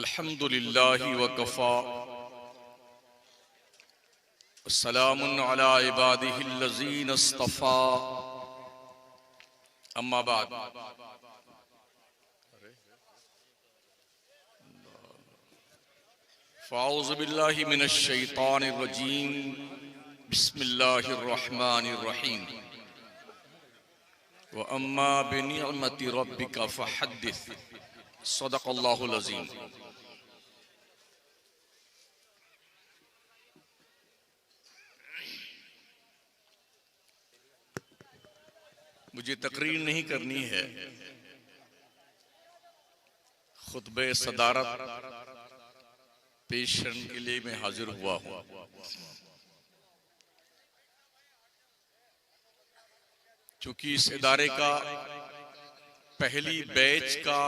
अल्हम्दुलिल्लाहि व कफ़ा सलामुन अला इबादिहिल्लज़ीन इस्तफ़ा अम्मा बाद। फ़ाऊज़ु बिल्लाहि मिनश शैतानिर रजीम। बिस्मिल्लाहिर रहमानिर रहीम। व अम्मा बिनिअमति रब्बिका फ़हद्दिस। सदक़ल्लाहुल अज़ीम। मुझे तकरीर नहीं करनी है, खुतबे सदारत पेश करने के लिए मैं हाजिर हुआ हूँ। चूंकि इस इदारे का पहली बैच का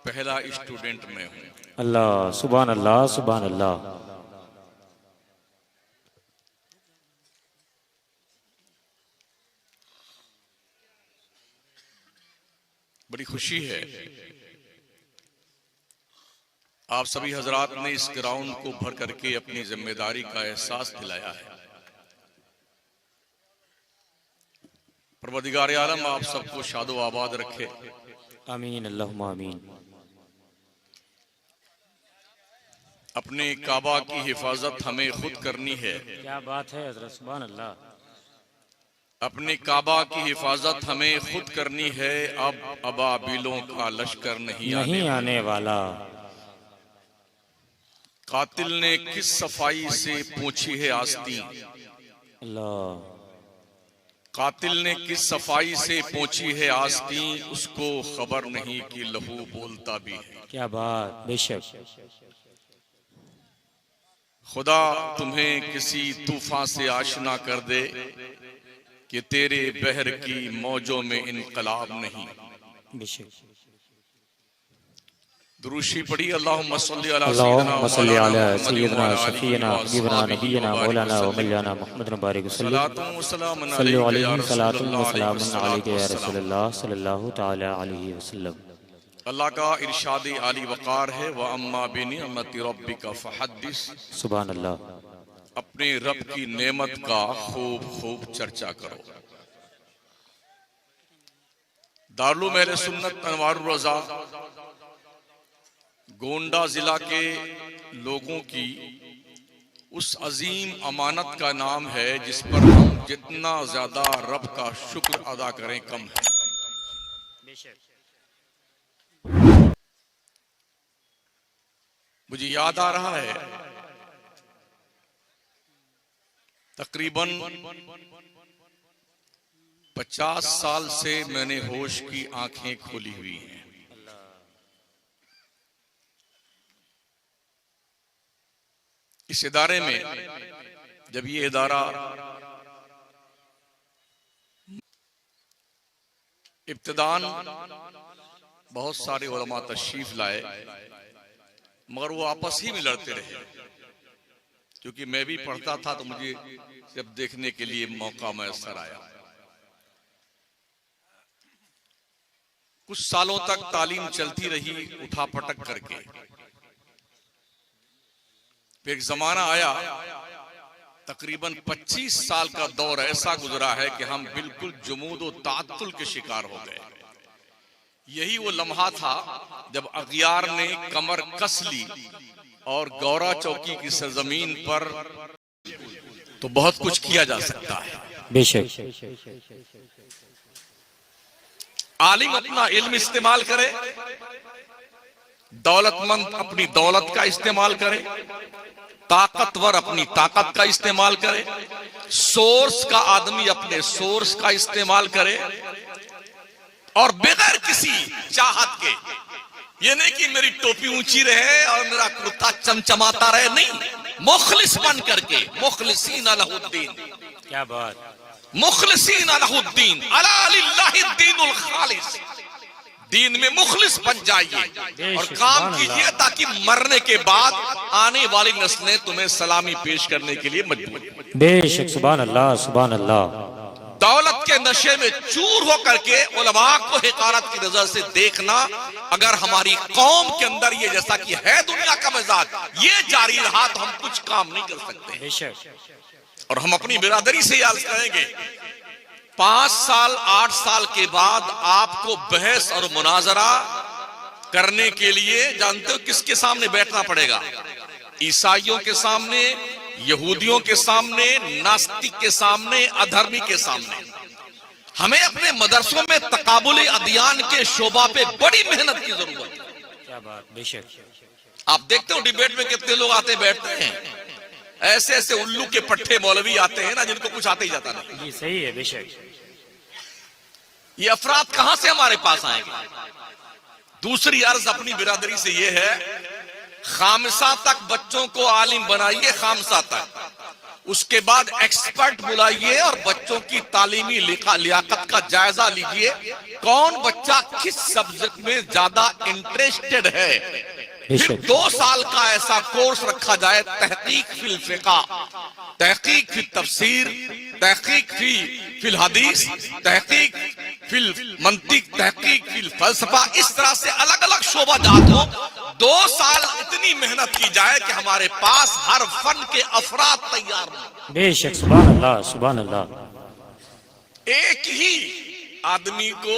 पहला स्टूडेंट मैं हूँ। अल्लाह सुभान अल्लाह सुभान अल्लाह। बड़ी खुशी है आप सभी हजरात ने इस ग्राउंड को भर करके अपनी जिम्मेदारी का एहसास दिलाया है। परवरदिगार आलम आप सबको शादो आबाद रखे, आमीन अल्लाहुम्मा आमीन। अपने काबा की हिफाजत हमें खुद करनी है। क्या बात है हज़रत, सुभान अल्लाह। अपने काबा की हिफाजत हमें खुद करनी है। अब अबाबिलों का लश्कर नहीं आने वाला। कातिल ने किस सफाई से पूछी है आस्तीन। अल्लाह। कातिल ने किस सफाई से पहुंची है आस्तीन, उसको खबर नहीं कि लहू बोलता भी है। क्या बात, बेशक। खुदा तुम्हें किसी तूफान से आशना कर दे कि तेरे बहर की मौजों में इनकलाब नहीं। बेशक। दुरूशी पढ़ी। अल्लाहुम्मा सल्ली अला अल्लाहुम्मा सल्ली अला सय्यिदना सय्यिदना सफीना हबीबना नबीना मौलाना व मौलाना मुहम्मद बारिक सल्लल्लाहु वसल्लम सल्लल्लाहु अलैहि सलातुन व सलामुन अलैका या रसूलल्लाह सल्लल्लाहु तआला अलैहि वसल्लम। अल्लाह का इरशाद आली वकार है, व अम्मा बिनिअमति रब्बिका फहद्दिस। सुभान अल्लाह। अपने रब की नेमत का खूब खूब चर्चा करो। दारुल अहले सुन्नत अनवारुर रज़ा गोंडा जिला के लोगों की उस अजीम अमानत का नाम है जिस पर हम जितना ज्यादा रब का शुक्र अदा करें कम है। मुझे याद आ रहा है तकरीबन 50 साल से मैंने होश की आंखें खोली हुई हैं। इस इदारे में जब ये इदारा इब्तिदान बहुत सारे उलमा तशरीफ लाए, मगर वो आपस ही में लड़ते रहे। क्योंकि मैं भी पढ़ता था तो मुझे जब देखने के लिए मौका मैसर आया। कुछ सालों तक तालीम चलती रही उठापटक करके। फिर एक जमाना आया, तकरीबन 25 साल का दौर ऐसा गुजरा है कि हम बिल्कुल जुमूद और तात्तुल के शिकार हो गए। यही वो लम्हा था जब अगियार ने कमर कस ली और गौरा चौकी की सरजमीन पर तो बहुत कुछ किया जा सकता है। बेशक। आलिम अपना इल्म इस्तेमाल करे, दौलतमंद अपनी दौलत का इस्तेमाल करे, ताकतवर अपनी ताकत का इस्तेमाल करे, सोर्स का आदमी अपने सोर्स का इस्तेमाल करे, और बगैर किसी चाहत के। ये नहीं कि मेरी टोपी ऊंची रहे और मेरा कुर्ता चमचमाता रहे, नहीं, मुखलिस बन करके। मुखलिसीन अलहुद्दीन। क्या बात। मुखलिसीन अलहुद्दीन अला लिल्लाहिद्दीनुल खालिस। दीन में मुखलिस बन जाइए और काम कीजिए ताकि मरने के बाद आने वाली नस्लें तुम्हें सलामी पेश करने के लिए मजबूर। बेशक। सुभान अल्लाह सुभान अल्लाह। दौलत के नशे में चूर होकर के उलमा को हिकारत की नजर से देखना, अगर हमारी कौम के अंदर ये, जैसा कि है दुनिया का मिजाज, ये जारी रहा तो हम कुछ काम नहीं कर सकते। और हम अपनी बिरादरी से याद करेंगे, 5 साल 8 साल के बाद आपको बहस और मुनाजरा करने के लिए जानते हो किसके सामने बैठना पड़ेगा? ईसाइयों के सामने, यहूदियों के सामने, नास्तिक के सामने, अधर्मी के सामने। हमें अपने मदरसों में तकाबुली अदियान के शोबा पे बड़ी मेहनत की जरूरत है। क्या बात, बेशक। आप देखते हो डिबेट में कितने लोग आते बैठते हैं, ऐसे ऐसे उल्लू के पट्टे मौलवी आते हैं ना, जिनको कुछ आते ही जाता नहीं। जी सही है, बेशक। ये अफराद कहां से हमारे पास आएंगे? दूसरी अर्ज अपनी बिरादरी से ये है, खामसा तक बच्चों को आलिम बनाइए, खामसा तक। उसके बाद एक्सपर्ट बुलाइए और बच्चों की तालीमी लियाकत का जायजा लीजिए, कौन बच्चा किस सब्जेक्ट में ज्यादा इंटरेस्टेड है। फिर 2 साल का ऐसा कोर्स रखा जाए, तहकीक फिल फिक़ा, तहकीक फिल तफसीर, तहकीक फिल हदीस, तहकीक फिल मंतिक, तहकीक फिल फलसफा। इस तरह से अलग अलग शोबा जात हो। 2 साल इतनी मेहनत की जाए कि हमारे पास हर फन के अफराद तैयार हो। बेशक, सुभान अल्लाह, सुभान अल्लाह। एक ही आदमी को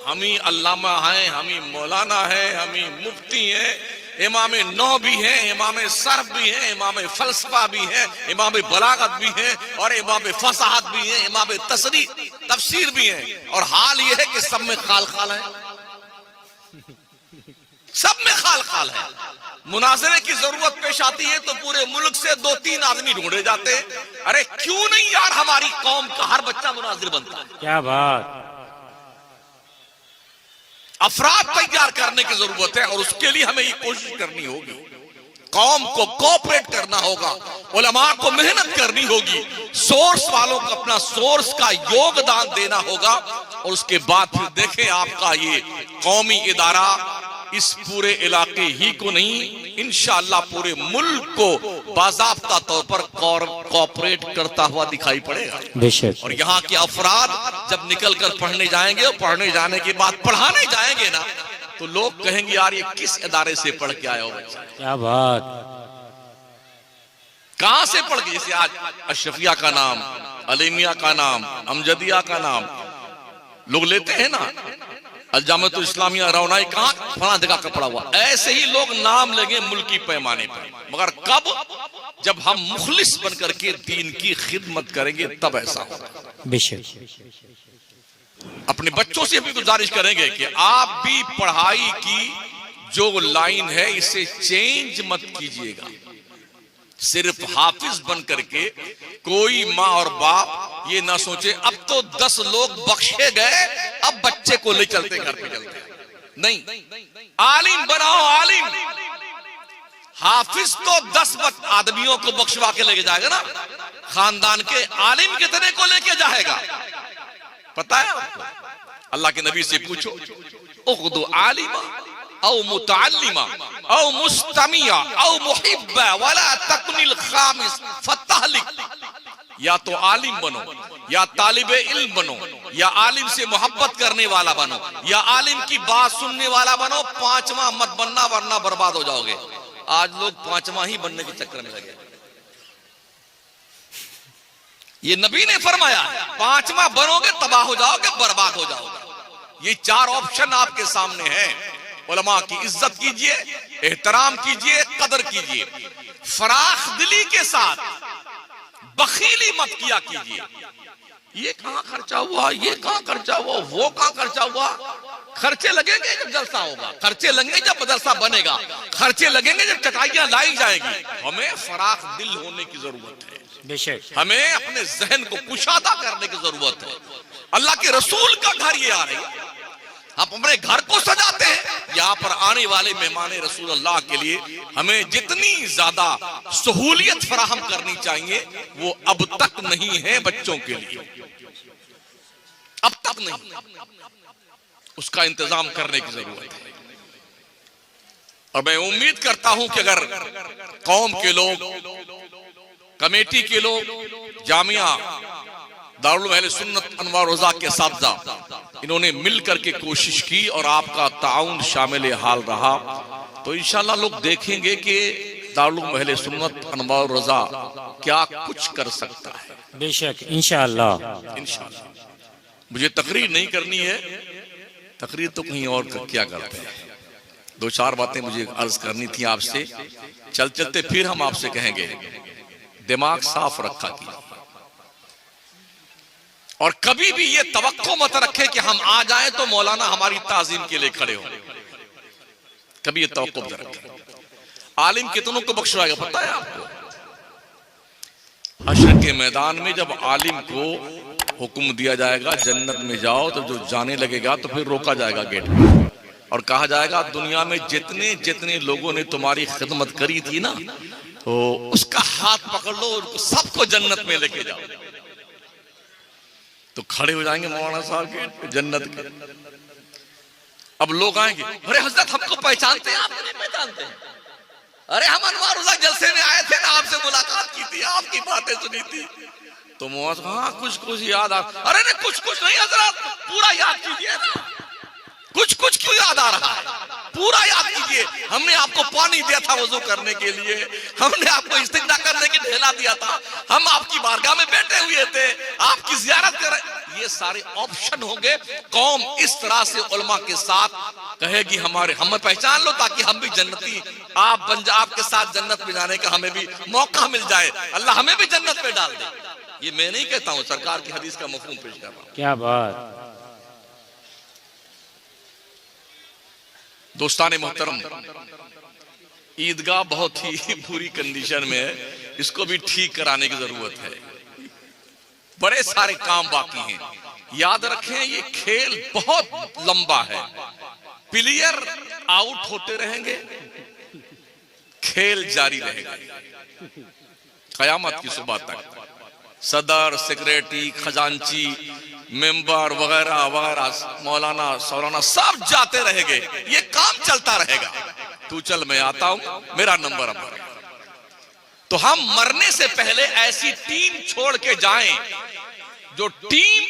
हम ही अल्लामा है, हम ही मौलाना है, हम ही मुफ्ती है, इमाम नौ भी है, इमाम सर्फ भी है, इमाम फलसफा भी है, इमाम बलागत भी है, और इमाम फसाहत भी है, इमाम तफसीर भी है। और हाल यह है कि सब में खाल खाल है, सब में खाल खाल है। मुनाजरे की जरूरत पेश आती है तो पूरे मुल्क से 2-3 आदमी ढूंढे जाते हैं। अरे क्यों नहीं यार, हमारी कौम का हर बच्चा मुनाजिर बनता है। क्या बात। अफराद तैयार करने की जरूरत है, और उसके लिए हमें ये कोशिश करनी होगी, कौम को कोऑपरेट करना होगा, उलमा को मेहनत करनी होगी, सोर्स वालों को अपना सोर्स का योगदान देना होगा। और उसके बाद फिर देखें आपका ये कौमी इदारा इस पूरे इलाके ही को नहीं, इंशाअल्लाह पूरे मुल्क को बाज़ाब्ता तौर पर कोऑपरेट करता हुआ दिखाई पड़ेगा। बेशक। और यहाँ के अफराद जब निकल कर पढ़ने जाएंगे, और पढ़ने जाने के बाद पढ़ाने जाएंगे ना, तो लोग कहेंगे यार ये किस इदारे से पढ़ के आए हो बच्चा। क्या बात। कहां से पढ़ के, जैसे आज अशरफिया का नाम, अलीमिया का नाम, अमजदिया का नाम लोग लेते हैं ना, अलजामतुल इस्लामिया रौनाई, कहां फला जगह का पड़ा हुआ। ऐसे ही लोग नाम लेंगे मुल्की पैमाने पर, मगर कब, जब हम मुखलिस बनकर के दीन की खिदमत करेंगे तब ऐसा होगा। बेशक। अपने बच्चों से भी गुजारिश करेंगे कि आप भी पढ़ाई की जो लाइन है इसे चेंज मत कीजिएगा। सिर्फ हाफिज बन करके कोई माँ और बाप ये ना सोचे अब तो 10 लोग बख्शे गए, अब बच्चे को ले चलते घर पे चलते। नहीं, आलिम बनाओ, आलिम। हाफिज तो 10 आदमियों को बख्शवा के लेके जाएगा ना, खानदान के आलिम कितने को लेके जाएगा पता है आपको? अल्लाह के नबी से पूछो, उख्दु आलिमा औ मुतअल्लिमा औ मुस्तमिया औ मुहिब्बा वला तकुनिल खामिस फतहलिक। या तो आलिम बनो, या तालिबे इल्म बनो, या आलिम से मोहब्बत करने वाला बनो, या आलिम की बात सुनने वाला बनो। 5वां मत बनना, वरना बर्बाद हो जाओगे। आज लोग 5वां ही बनने के चक्कर में लगे। ये नबी ने फरमाया, 5वां बनोगे तबाह हो जाओगे, बर्बाद हो जाओगे। ये 4 ऑप्शन आपके सामने है। उलमा की इज्जत कीजिए, एहतराम कीजिए, कदर कीजिए, फराख दिली के साथ, बखीली मत किया कीजिए। ये कहां खर्चा हुआ, ये कहां खर्चा हुआ, वो कहां खर्चा हुआ। खर्चे लगेंगे जब जलसा होगा, खर्चे लगेंगे जब मदरसा बनेगा, खर्चे लगेंगे जब चटाइयां लाई जाएगी। हमें फराख दिल होने की जरूरत है। बेशक। हमें अपने जहन को कुशादा करने की जरूरत है। अल्लाह के रसूल का घर ये आ रही है, आप अपने घर को सजाते हैं। यहाँ पर आने वाले मेहमान रसूल अल्लाह के लिए हमें जितनी ज्यादा सहूलियत फराहम करनी चाहिए वो अब तक नहीं है बच्चों के लिए, अब तक नहीं। उसका इंतजाम करने की जरूरत है। और मैं उम्मीद करता हूं कि अगर कौम के लोग, कमेटी के लोग, जामिया दारुल अहले सुन्नत अनवार रोजा के साथजा इन्होंने मिल करके कोशिश की और आपका ताउन शामिल हाल रहा। तो इंशाल्लाह लोग देखेंगे कि दारुल अहले सुन्नत अनवार रोजा क्या कुछ कर सकता है। बेशक इंशाअल्लाह। मुझे तकरीर नहीं करनी है, तकरीर तो कहीं और क्या करते हैं। दो चार बातें मुझे अर्ज करनी थी आपसे, चल चलते फिर हम आपसे कहेंगे दिमाग साफ रखा कीजिए और कभी भी ये तवक्को मत रखे कि हम आ जाएं तो मौलाना हमारी ताजीम के लिए खड़े हो। कभी ये तवक्को मत रखे। आलिम कितनों को बख्शवाएगा पता है आपको? हश्र के मैदान में जब आलिम को हुक्म दिया जाएगा जन्नत में जाओ, तो जो जाने लगेगा तो फिर रोका जाएगा गेट पर और कहा जाएगा दुनिया में जितने जितने लोगों ने तुम्हारी खिदमत करी थी ना, तो उसका हाथ पकड़ लो और सबको जन्नत में लेके जाओ। तो खड़े हो जाएंगे मौलाना साहब के जन्नत के। अब लोग आएंगे, अरे हजरत हमको पहचानते हैं? आप नहीं पहचानते हैं? अरे हम अनवार रोजा जलसे में आए थे ना, आपसे मुलाकात की थी, आपकी बातें सुनी थी। तो मुआज हाँ कुछ कुछ याद आ। अरे नहीं कुछ कुछ नहीं हजरत, पूरा याद कीजिए ना। कुछ कुछ क्यों याद आ रहा है? पूरा याद कीजिए। हमने आपको पानी दिया था वजू करने के लिए, हमने आपको इस्तिंजा करने के ढेला दिया था, हम आपकी बारगाह में बैठे हुए थे, आपकी जियारत कर रहे। ये सारे ऑप्शन होंगे। कौम इस तरह से उलमा के साथ कहेगी हमारे हमें पहचान लो ताकि हम भी जन्नती आप बन जा, आपके साथ जन्नत में जाने का हमें भी मौका मिल जाए, अल्लाह हमें भी जन्नत में डाल दे। ये मैं नहीं कहता हूं, सरकार की हदीस का मफहूम पेश कर रहा हूं। क्या बात। दोस्ताने मोहतरम, ईदगाह बहुत ही बुरी कंडीशन में है, इसको भी ठीक कराने की जरूरत है। बड़े सारे काम बाकी हैं। याद रखें ये खेल बहुत लंबा है। प्लेयर आउट होते रहेंगे, खेल जारी रहेगा कयामत की सुबह तक। सदर, सेक्रेटरी, खजांची, मेंबर वगैरह वगैरह, मौलाना सौलाना सब जाते रहेंगे, ये काम चलता रहेगा। तू चल मैं आता हूं, मेरा नंबर अब। तो हम मरने से पहले ऐसी टीम छोड़ के जाएं जो टीम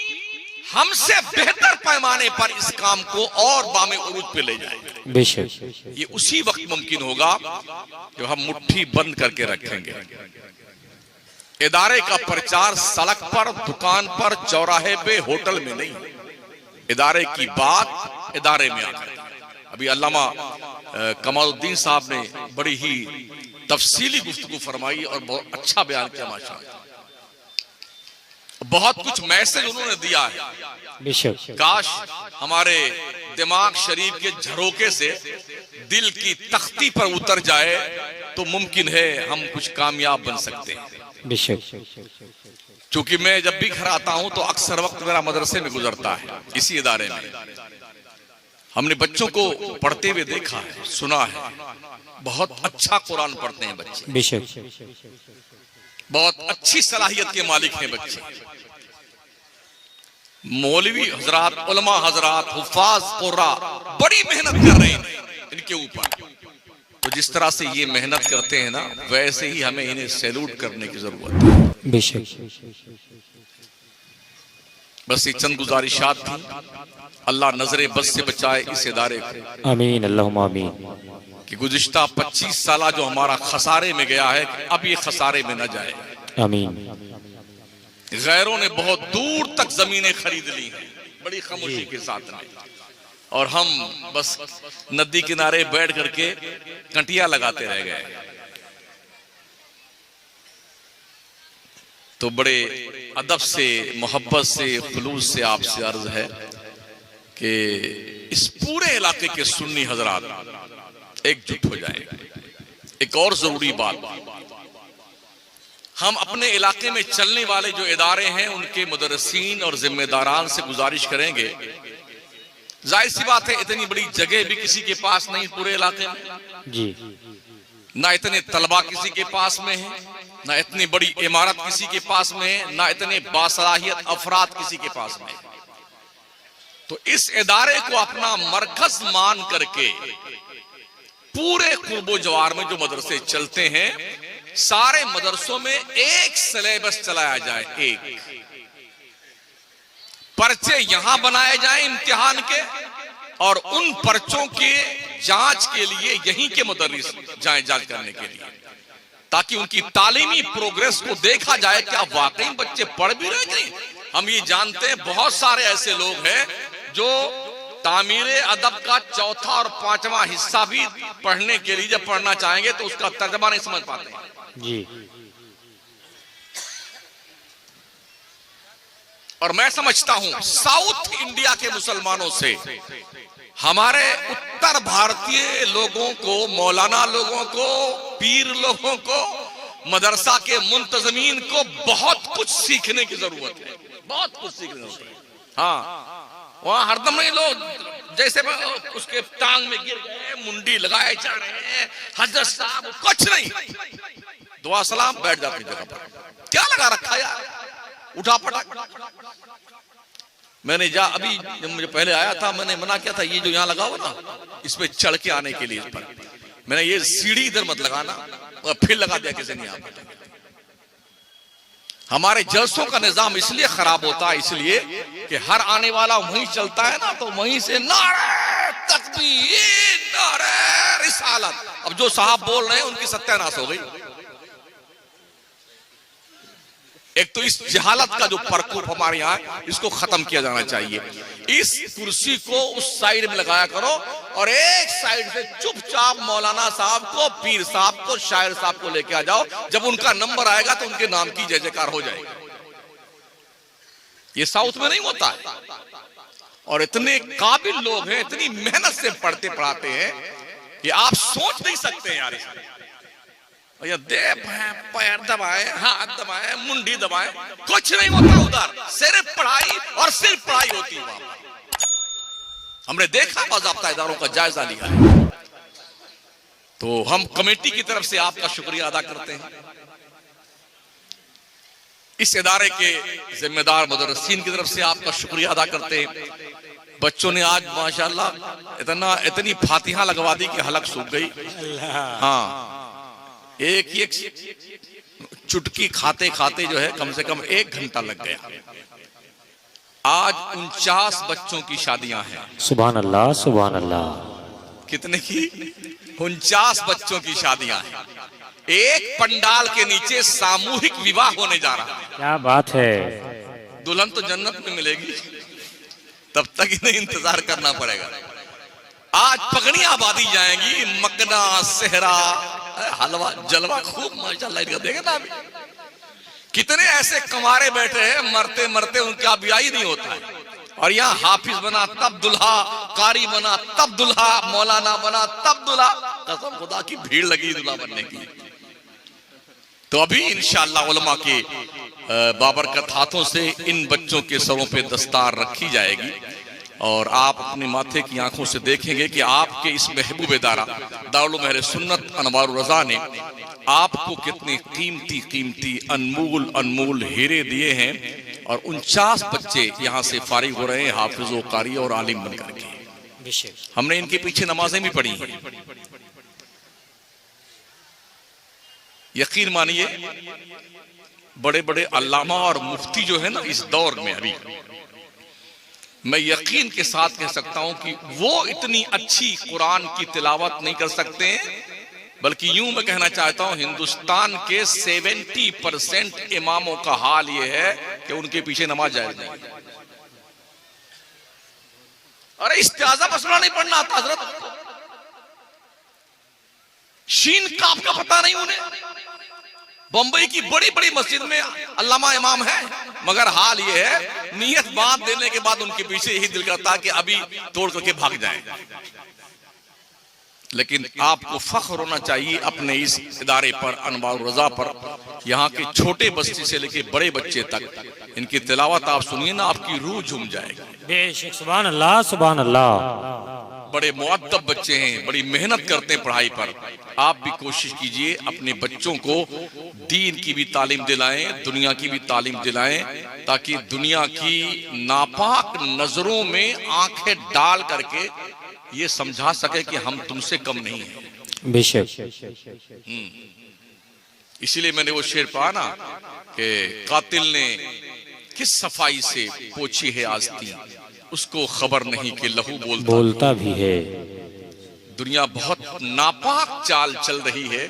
हमसे बेहतर पैमाने पर इस काम को और बामे उरूज पे ले जाए। बेशक ये उसी वक्त मुमकिन होगा जब हम मुट्ठी बंद करके रखेंगे। इदारे का प्रचार सड़क पर, दुकान पर, चौराहे पे, होटल में नहीं। इदारे की बात इदारे में आकर। अभी अल्लामा कमालुद्दीन साहब ने बड़ी ही तफसीली गुफ्तगू फरमाई और बहुत अच्छा बयान किया माशाअल्लाह। बहुत कुछ मैसेज उन्होंने दिया है। बेशक काश हमारे दिमाग शरीफ के झरोके से दिल की तख्ती पर उतर जाए तो मुमकिन है हम कुछ कामयाब बन सकते हैं। बेशक क्योंकि मैं जब भी घर आता हूं तो अक्सर वक्त मेरा मदरसे में गुजरता है। इसी इदारे में हमने बच्चों को पढ़ते हुए देखा है, सुना है। बहुत अच्छा कुरान पढ़ते हैं बच्चे, बेशक बहुत अच्छी सलाहियत के मालिक हैं बच्चे। मौलवी हजरात, उलमा हजरात, हुफाज, कुर्रा बड़ी मेहनत कर रहे हैं इनके ऊपर। तो जिस तरह से ये मेहनत करते हैं ना, वैसे ही हमें इन्हें सैल्यूट करने की जरूरत है। बेशक बस ये चंद गुजारिशात थी। अल्लाह नजरे बस से बचाए इस इदारे को। आमीन अल्लाहुम्मा आमीन। कि गुज़िश्ता 25 साल जो हमारा खसारे में गया है, अब ये खसारे में न जाए। आमीन। गैरों ने बहुत दूर तक जमीनें खरीद ली हैं बड़ी खामोशी के साथ में, और हम बस नदी किनारे बैठ करके कंटिया लगाते रह गए। तो बड़े अदब से, मोहब्बत से, खुलूस से आपसे अर्ज है कि इस पूरे इलाके के सुन्नी हजरात एकजुट हो जाए। एक और जरूरी बात, हम अपने इलाके में चलने वाले जो इदारे हैं उनके मुदर्रिसीन और जिम्मेदारान से गुजारिश करेंगे। जाहिर सी बात है इतनी बड़ी जगह भी किसी के पास नहीं पूरे इलाके में जी, ना इतने तलबा किसी के पास में है, ना इतनी बड़ी इमारत किसी के पास में है, ना इतने बासलाहियत अफराद किसी के पास में है। तो इस इदारे को अपना मरकज मान करके पूरे कुर्बो जवार में जो मदरसे चलते हैं, सारे मदरसों में एक सिलेबस चलाया जाए। पर्चे यहां बनाए जाएं इम्तिहान के, और उन पर्चों के जांच के लिए यहीं के मुदर्रिस जाएं जांच करने के लिए, ताकि उनकी तालीमी प्रोग्रेस को देखा जाए क्या वाकई बच्चे पढ़ भी रहे नहीं। हम ये जानते हैं बहुत सारे ऐसे लोग हैं जो तामीरे अदब का चौथा और पांचवा हिस्सा भी पढ़ने के लिए जब पढ़ना चाहेंगे तो उसका तर्जमा नहीं समझ पाते जी। और मैं समझता हूं साउथ इंडिया के मुसलमानों से हमारे उत्तर भारतीय लोगों को, मौलाना लोगों को, पीर लोगों को, मदरसा के मुंतजमीन को बहुत कुछ सीखने की जरूरत है, बहुत कुछ सीखने की जरूरत है। हाँ, वहां हरदम नहीं लोग जैसे उसके टांग में गिर गए, मुंडी लगाए जा रहे हैं, हजरत साहब कुछ नहीं, दुआ सलाम, बैठ जाते जगह पर। क्या लगा रखा यार, उठा पटक। मैंने अभी जब मुझे पहले आया था मैंने मना किया था, ये जो यहाँ लगा हुआ ना इस पे चढ़ के आने के लिए, इस पर मैंने ये सीढ़ी इधर मत लगाना, और फिर लगा दिया किसी ने। आप हमारे जलसों का निजाम इसलिए खराब होता है, इसलिए कि हर आने वाला वहीं चलता है ना, तो वहीं से नारे तकबीर, नारे रिसालत। अब जो साहब बोल रहे हैं उनकी सत्यानाश हो गई। एक तो इस जहालत का जो प्रकोप हमारे यहाँ, इसको खत्म किया जाना चाहिए। इस कुर्सी को उस साइड में लगाया करो और एक साइड से चुपचाप मौलाना साहब को, पीर साहब को, शायर साहब को लेके आ जाओ। जब उनका नंबर आएगा तो उनके नाम की जय जयकार हो जाएगी। ये साउथ में नहीं होता है। और इतने काबिल लोग हैं, इतनी मेहनत से पढ़ते पढ़ाते हैं कि आप सोच नहीं सकते यार। पैर दबाए, हाथ दबाए, मुंडी दबाए, कुछ नहीं होता उधर, सिर्फ पढ़ाई और सिर्फ पढ़ाई होती है वहां। हमने देखा, बाज़ाब्ता इदारों का जायजा लिया है। तो हम कमेटी की तरफ से आपका शुक्रिया अदा करते हैं। इस इदारे के जिम्मेदार मुदर्रिसीन की तरफ से आपका शुक्रिया अदा करते हैं। बच्चों ने आज माशाल्लाह इतनी फातिहा लगवा दी कि हलक सूख गई। हाँ, एक चुटकी खाते खाते जो है कम से कम 1 घंटा लग गया। आज 49 बच्चों की शादियां हैं। सुभान अल्लाह, सुभान अल्लाह। कितने की? 49 बच्चों की शादियां हैं। एक पंडाल के नीचे सामूहिक विवाह होने जा रहा है। क्या बात है। दुल्हन तो जन्नत में मिलेगी, तब तक इन्हें इंतजार करना पड़ेगा। आज पगड़ियां बांधी जाएंगी, मकना, सेहरा, हलवा, जलवा खूब माशाल्लाह देखे ना। अभी कितने ऐसे कमारे बैठे हैं, मरते मरते उनका ब्याह ही नहीं होता है। और यहाँ हाफिज बना तब दुल्हा, कारी बना तब दुल्हा, मौलाना बना तब दुल्हा। कसम खुदा की भीड़ लगी दुल्हा बनने की। तो अभी इंशाअल्लाह उलमा के बाबरकत हाथों से इन बच्चों के सरों पे दस्तार रखी जाएगी और आप अपने माथे की आंखों से देखेंगे कि आपके इस महबूब दारा दारुल अहले सुन्नत अनवारुर रज़ा ने आपको कितने कीमती कीमती अनमोल अनमोल हीरे दिए हैं। और 49 बच्चे यहाँ से फारिग हो रहे हैं, हाफिज व कारी और आलिम बन करके। हमने इनके पीछे नमाजें भी पढ़ी हैं। यकीन मानिए बड़े बड़े अल्लामा और मुफ्ती जो है ना इस दौर में, अभी मैं यकीन के साथ कह सकता हूं कि वो इतनी अच्छी कुरान की तिलावत नहीं कर सकते हैं, बल्कि यूं मैं कहना चाहता हूं हिंदुस्तान के 70% इमामों का हाल ये है कि उनके पीछे नमाज जायज नहीं। अरे इस्तिआज़ा मसला नहीं पढ़ना आता हजरत, शीन काफ का पता नहीं उन्हें। बंबई की बड़ी बड़ी मस्जिद में अल्लामा इमाम है, मगर हाल ये है नियत बांध देने के बाद उनके पीछे यही दिल करता है कि अभी तोड़ करके भाग जाएं। लेकिन आपको फख्र होना चाहिए अपने इस इदारे पर, अनवारुर रज़ा पर। यहाँ के छोटे बस्ती से लेके बड़े बच्चे तक इनकी तिलावत आप सुनिए ना, आपकी रूह झूम जाएगी। बेशक, सुभान अल्लाह, सुभान अल्लाह। बड़े मुअद्दब बच्चे हैं, बड़ी मेहनत करते हैं पढ़ाई पर। आप भी कोशिश कीजिए अपने बच्चों को दीन की भी तालीम दिलाएं, दुनिया की भी तालीम दिलाएं, ताकि दुनिया की नापाक नजरों में आंखें डाल करके ये समझा सके कि हम तुमसे कम नहीं हैं। बेशक। इसीलिए मैंने वो शेर पढ़ा ना कि कातिल ने किस सफाई से पोछी है आस्तीन, उसको खबर नहीं कि लहू बोलता भी है। दुनिया बहुत नापाक चाल चल रही है।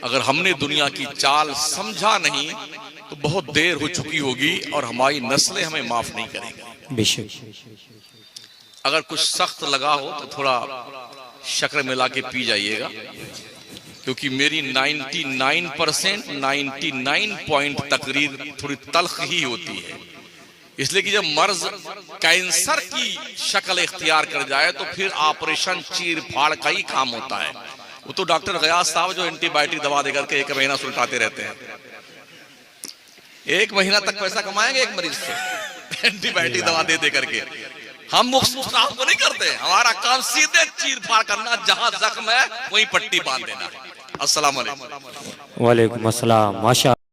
अगर हमने दुनिया की चाल समझा नहीं तो बहुत देर हो चुकी होगी और हमारी नस्लें हमें माफ नहीं करेंगी। बेशक। अगर कुछ सख्त लगा हो तो थोड़ा शक्कर मिला के पी जाइएगा, क्योंकि मेरी 99% 99 पॉइंट तकरीर थोड़ी तल्ख ही होती है। इसलिए कि जब मर्ज कैंसर की शक्ल इख्तियार कर जाए तो फिर ऑपरेशन चीर फाड़ का ही काम होता है। वो तो डॉक्टर गयास साहब जो एंटीबायोटिक दवा देकर के 1 महीना सुलटाते रहते हैं, 1 महीना तक पैसा कमाएंगे एक मरीज से एंटीबायोटिक दवा दे दे करके। हम मुफ्त काम को नहीं करते, हमारा काम सीधे चीर फाड़ करना, जहां जख्म है वहीं पट्टी बांध देना। अस्सलाम वालेकुम। वालेकुम अस्सलाम। माशा